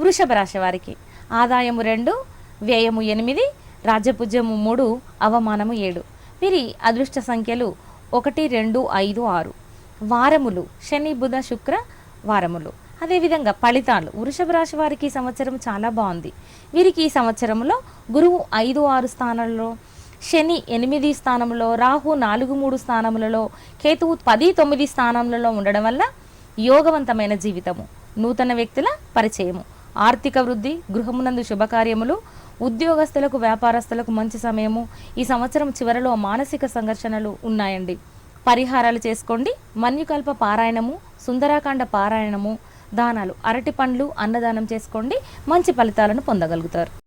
వృషభ రాశి వారికి ఆదాయము 2, వ్యయము 8, రాజ్యపుజ్యము 3, అవమానము 7. వీరి అదృష్ట సంఖ్యలు 1, 2, 5, 6. వారములు శని, బుధ, శుక్ర వారములు. అదేవిధంగా ఫలితాలు వృషభ రాశి వారికి ఈ సంవత్సరం చాలా బాగుంది. వీరికి ఈ సంవత్సరంలో గురువు 5, 6 స్థానాలలో, శని 8 స్థానంలో, రాహు 4, 3 స్థానములలో, కేతువు 10, 9 స్థానములలో ఉండడం వల్ల యోగవంతమైన జీవితము, నూతన వ్యక్తుల పరిచయము, ఆర్థిక వృద్ధి, గృహమునందు శుభకార్యములు, ఉద్యోగస్తులకు వ్యాపారస్తులకు మంచి సమయము. ఈ సంవత్సరం చివరలో మానసిక సంఘర్షణలు ఉన్నాయండి. పరిహారాలు చేసుకోండి. మన్యుకల్ప పారాయణము, సుందరాకాండ పారాయణము, దానాలు, అరటి పండ్లు, అన్నదానం చేసుకోండి. మంచి ఫలితాలను పొందగలుగుతారు.